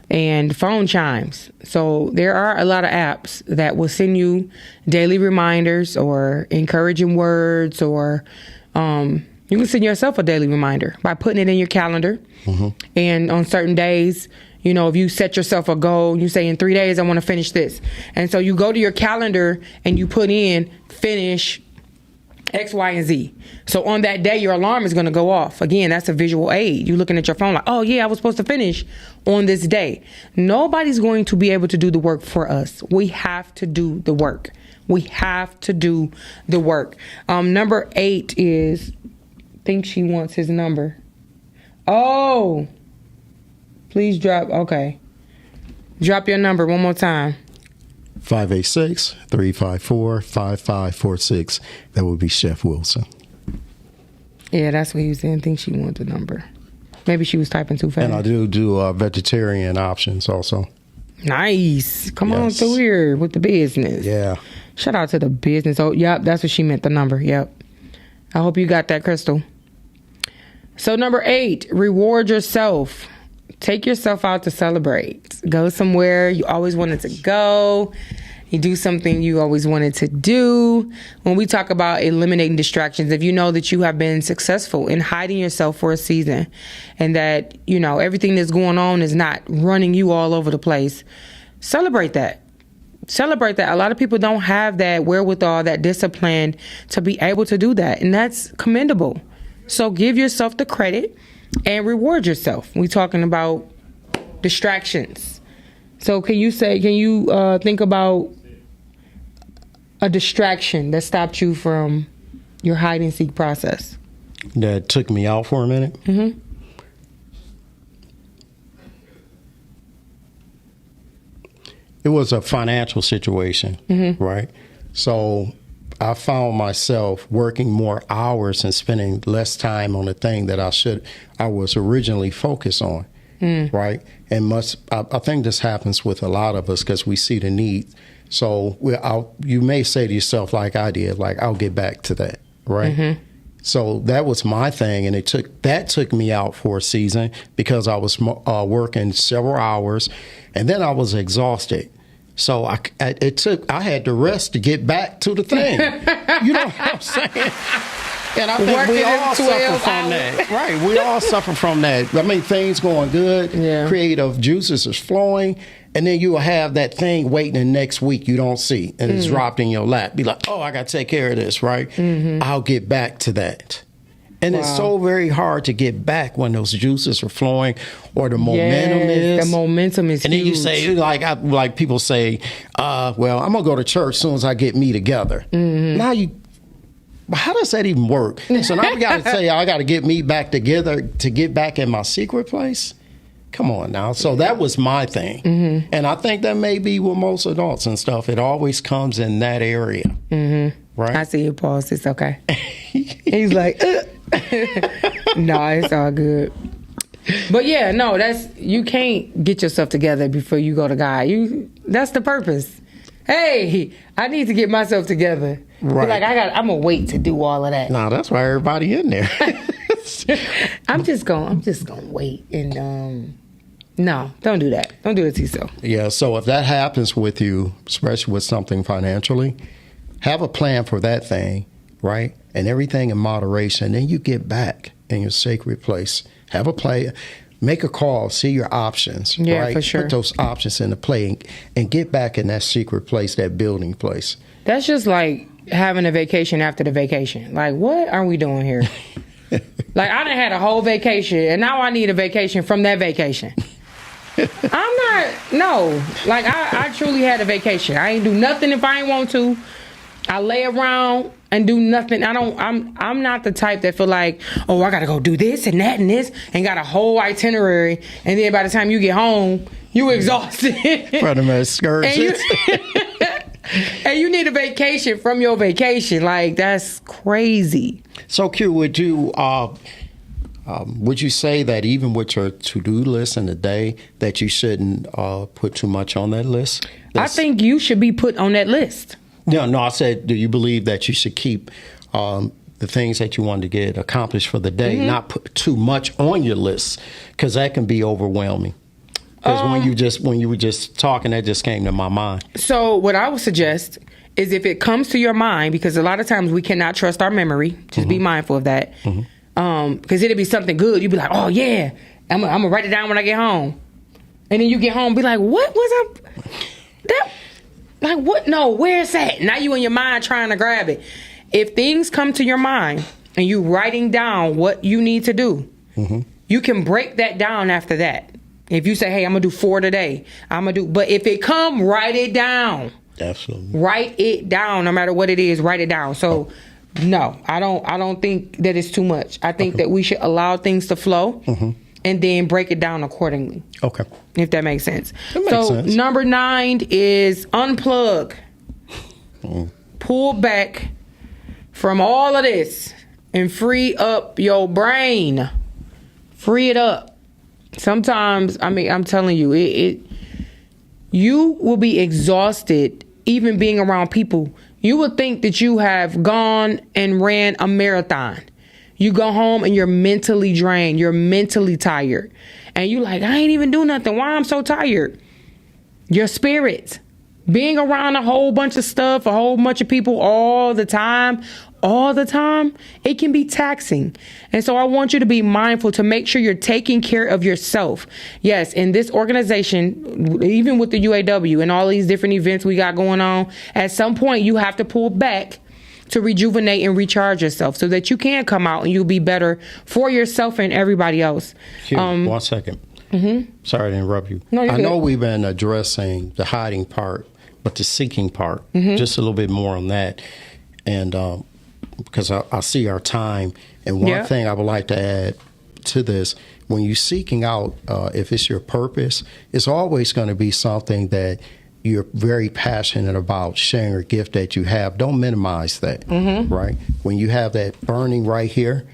and phone chimes. So there are a lot of apps that will send you daily reminders or encouraging words, or you can send yourself a daily reminder by putting it in your calendar. And on certain days, if you set yourself a goal, you say in 3 days, I want to finish this. And so you go to your calendar and you put in finish X, Y, and Z. So on that day, your alarm is going to go off. Again, that's a visual aid. You're looking at your phone like, oh, yeah, I was supposed to finish on this day. Nobody's going to be able to do the work for us. We have to do the work. We have to do the work. Number 8 is, I think she wants his number. Oh, please drop. Okay. Drop your number one more time. 586-354-5546. That would be Chef Wilson. Yeah, that's what he was saying. I think she wanted the number. Maybe she was typing too fast. And I do vegetarian options also. Nice. Come on through here with the business. Yeah. Shout out to the business. Oh, yep, that's what she meant, the number. Yep. I hope you got that, Crystal. So number 8, reward yourself. Take yourself out to celebrate. Go somewhere you always wanted to go. You do something you always wanted to do. When we talk about eliminating distractions, if you know that you have been successful in hiding yourself for a season and that, you know, everything that's going on is not running you all over the place, celebrate that. Celebrate that. A lot of people don't have that wherewithal, that discipline to be able to do that. And that's commendable. So give yourself the credit and reward yourself. We're talking about distractions. So can you think about a distraction that stopped you from your hide and seek process? That took me out for a minute? Mm-hmm. It was a financial situation, right? So I found myself working more hours and spending less time on the thing that I was originally focused on, right? And I think this happens with a lot of us because we see the need. So you may say to yourself, like I did, like, I'll get back to that, right? Mm-hmm. So that was my thing, and that took me out for a season because I was working several hours, and then I was exhausted. So I had to rest to get back to the thing. You know what I'm saying? And I think we all suffer from that. Right. We all suffer from that. I mean, things going good, creative juices is flowing, and then you will have that thing waiting the next week you don't see, and it's dropped in your lap. Be like, oh, I got to take care of this, right? Mm-hmm. I'll get back to that. And it's so very hard to get back when those juices are flowing or the momentum is. The momentum is and huge. Then you say, like people say, well, I'm going to go to church as soon as I get me together. Mm-hmm. Now how does that even work? So now we got to say, I got to get me back together to get back in my secret place? Come on now. So that was my thing. Mm-hmm. And I think that may be with most adults and stuff. It always comes in that area. Mm-hmm. Right? I see you pause. It's okay. He's like, no, it's all good. But yeah, no, you can't get yourself together before you go to God. That's the purpose. Hey, I need to get myself together. Right. Like I'm gonna wait to do all of that. No, that's why everybody in there. I'm just gonna wait and no, don't do that. Don't do it to yourself. Yeah. So if that happens with you, especially with something financially, have a plan for that thing, right? And everything in moderation. Then you get back in your sacred place. Have a plan. Make a call. See your options. Yeah, right? For sure. Put those options into play and get back in that secret place, that building place. That's just like having a vacation after the vacation. Like, what are we doing here? Like, I done had a whole vacation, and now I need a vacation from that vacation. Like, I truly had a vacation. I ain't do nothing if I ain't want to. I lay around and do nothing. I'm not the type that feel like, oh, I gotta go do this and that and this and got a whole itinerary, and then by the time you get home, you exhausted. From the excursions. And you need a vacation from your vacation. Like, that's crazy. So, Q, would you say that even with your to-do list in the day, that you shouldn't put too much on that list? I think you should be put on that list. No, I said, do you believe that you should keep the things that you want to get accomplished for the day, not put too much on your list, because that can be overwhelming? Because when you were just talking, that just came to my mind. So what I would suggest is, if it comes to your mind, because a lot of times we cannot trust our memory, just be mindful of that. Because it'll be something good. You'll be like, oh yeah, I'm gonna write it down when I get home. And then you get home, be like, what was that? Like, what? No, where's that? Now you in your mind trying to grab it. If things come to your mind and you writing down what you need to do, you can break that down after that. If you say, hey, I'm going to do 4 today, but if it come, write it down. Absolutely. Write it down, no matter what it is, write it down. So, no, I don't think that it's too much. I think that we should allow things to flow and then break it down accordingly. Okay. If that makes sense. That makes sense. Number 9 is unplug. Pull back from all of this and free up your brain. Free it up. Sometimes, I'm telling you, you will be exhausted even being around people You would think that you have gone and ran a marathon. You go home and you're mentally drained. You're mentally tired. And you like, I ain't even do nothing. Why I'm so tired? Your spirit. Being around a whole bunch of stuff, a whole bunch of people all the time, it can be taxing. And so I want you to be mindful to make sure you're taking care of yourself. Yes, in this organization, even with the UAW and all these different events we got going on, at some point you have to pull back to rejuvenate and recharge yourself so that you can come out and you'll be better for yourself and everybody else. Here, 1 second. Mm-hmm. Sorry to interrupt you. No, I know we've been addressing the hiding part, but the seeking part, just a little bit more on that. And because I see our time. And one thing I would like to add to this, when you're seeking out, if it's your purpose, it's always going to be something that you're very passionate about sharing a gift that you have. Don't minimize that, right? When you have that burning right here,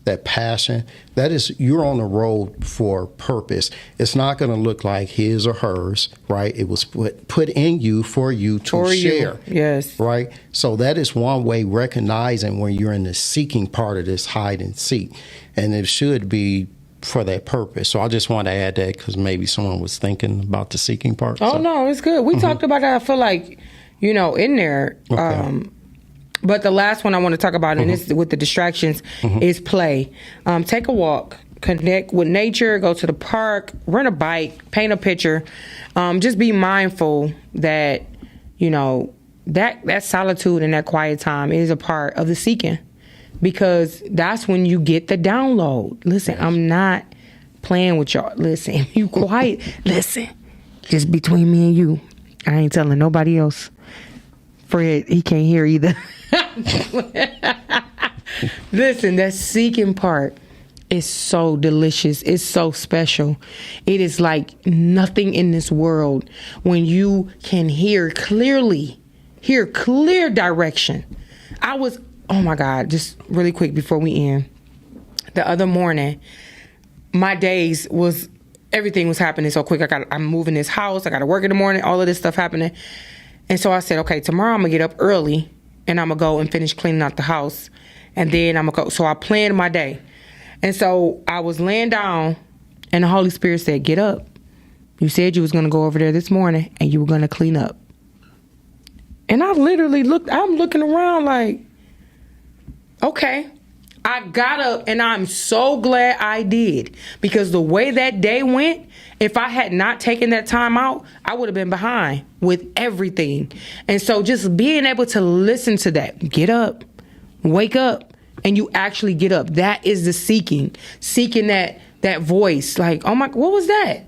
that passion, that is, you're on the road for purpose. It's not going to look like his or hers, right? It was put in you for you to share. Yes. Right? So that is one way recognizing when you're in the seeking part of this hide and seek. And it should be for that purpose. So I just want to add that because maybe someone was thinking about the seeking part. Oh, no, it's good. We talked about that, I feel like, in there. Okay. But the last one I want to talk about, and this with the distractions, is play. Take a walk, connect with nature, go to the park, rent a bike, paint a picture. Just be mindful that, that solitude and that quiet time is a part of the seeking, because that's when you get the download. Listen, I'm not playing with y'all. Listen, you quiet. Listen, just between me and you. I ain't telling nobody else. Fred, he can't hear either. Listen, that seeking part is so delicious. It's so special. It is like nothing in this world when you can hear clear direction. Oh my God, just really quick before we end. The other morning, my days was, everything was happening so quick. I'm moving this house. I got to work in the morning, all of this stuff happening. And so I said, okay, tomorrow I'm going to get up early and I'm going to go and finish cleaning out the house. And then I'm going to go. So I planned my day. And so I was laying down and the Holy Spirit said, get up. You said you was going to go over there this morning and you were going to clean up. And I literally I'm looking around like, okay. I got up and I'm so glad I did, because the way that day went, if I had not taken that time out, I would have been behind with everything. And so just being able to listen to that, get up, wake up, and you actually get up. That is the seeking that voice. Like, oh my, what was that?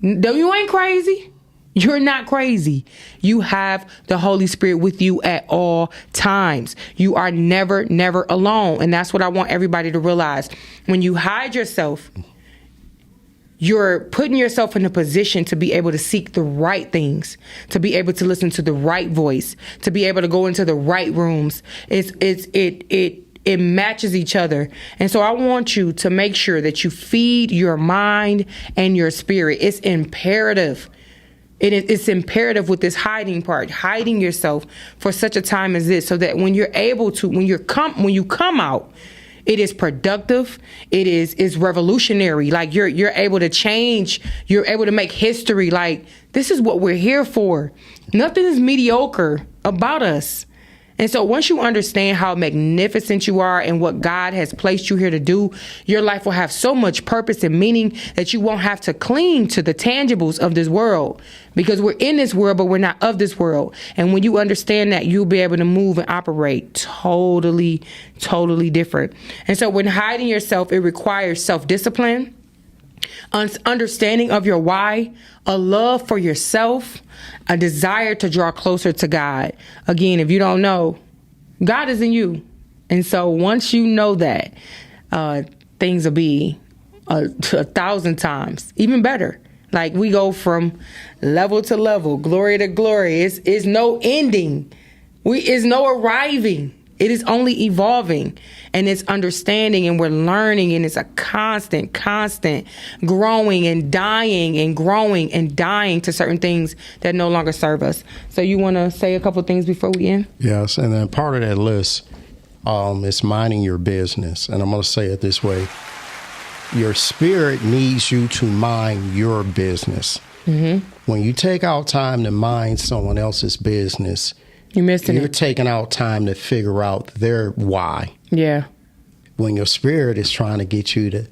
You ain't crazy. You're not crazy. You have the Holy Spirit with you at all times. You are never, never alone. And that's what I want everybody to realize. When you hide yourself, you're putting yourself in a position to be able to seek the right things, to be able to listen to the right voice, to be able to go into the right rooms. It matches each other. And so I want you to make sure that you feed your mind and your spirit. It's imperative. It's imperative with this hiding part, hiding yourself for such a time as this, so that when you're able to, when you come out, it is productive. It is revolutionary. Like you're able to change. You're able to make history. Like, this is what we're here for. Nothing is mediocre about us. And so once you understand how magnificent you are and what God has placed you here to do, your life will have so much purpose and meaning that you won't have to cling to the tangibles of this world, because we're in this world, but we're not of this world. And when you understand that, you'll be able to move and operate totally, totally different. And so when hiding yourself, it requires self-discipline, understanding of your why, a love for yourself, a desire to draw closer to God. Again, if you don't know, God is in you. And so once you know that, things will be 1,000 times even better. Like, we go from level to level, glory to glory. It's no ending. It's no arriving. It is only evolving, and it's understanding, and we're learning, and it's a constant growing and dying and growing and dying to certain things that no longer serve us. So you want to say a couple things before we end? Yes, and then part of that list is minding your business. And I'm going to say it this way. Your spirit needs you to mind your business. Mm-hmm. When you take out time to mind someone else's business, you're taking out time to figure out their why. Yeah. When your spirit is trying to get you to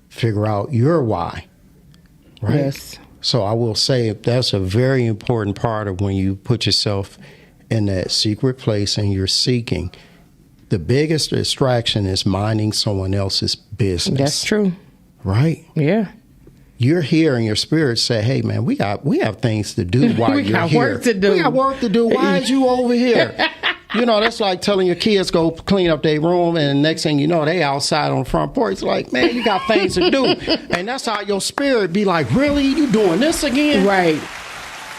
figure out your why. Right? Yes. So I will say that's a very important part of when you put yourself in that secret place and you're seeking. The biggest distraction is minding someone else's business. That's true. Right? Yeah. You're here and your spirit say, hey, man, we have things to do while you're here. We got work to do. We got work to do. Why is you over here? You know, that's like telling your kids go clean up their room, and next thing you know, they outside on the front porch. It's like, man, you got things to do. And that's how your spirit be like, really? You doing this again? Right.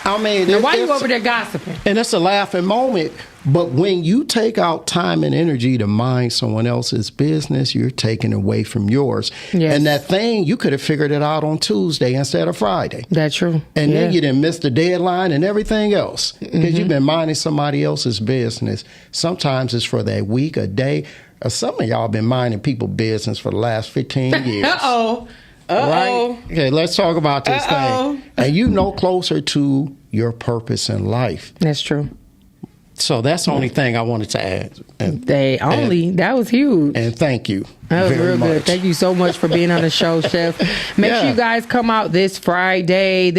I mean, now, why you over there gossiping? And it's a laughing moment. But when you take out time and energy to mind someone else's business, you're taking away from yours. Yes. And that thing, you could have figured it out on Tuesday instead of Friday. That's true. And then you didn't miss the deadline and everything else because you've been minding somebody else's business. Sometimes it's for that week, a day. Or some of y'all been minding people's business for the last 15 years. Uh-oh. Right? Okay, let's talk about this thing. And you know closer to your purpose in life. That's true. So that's the only thing I wanted to add. That was huge. And thank you. That was very real much. good. Thank you so much for being on the show, Chef. Make sure you guys come out this Friday.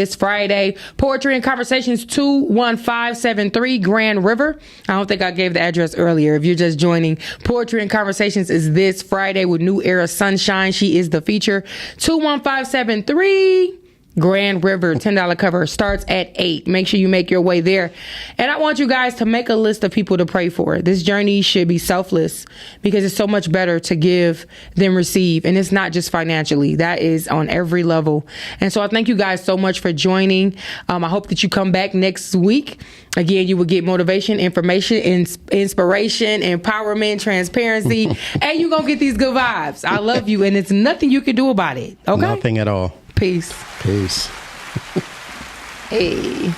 Poetry and Conversations, 21573 Grand River. I don't think I gave the address earlier. If you're just joining, Poetry and Conversations is this Friday with New Era Sunshine. She is the feature. 21573 Grand River, $10 cover, starts at 8. Make sure you make your way there. And I want you guys to make a list of people to pray for. This journey should be selfless because it's so much better to give than receive. And it's not just financially. That is on every level. And so I thank you guys so much for joining. I hope that you come back next week. Again, you will get motivation, information, inspiration, empowerment, transparency, and you're going to get these good vibes. I love you, and it's nothing you can do about it. Okay? Nothing at all. Peace. Peace. Hey.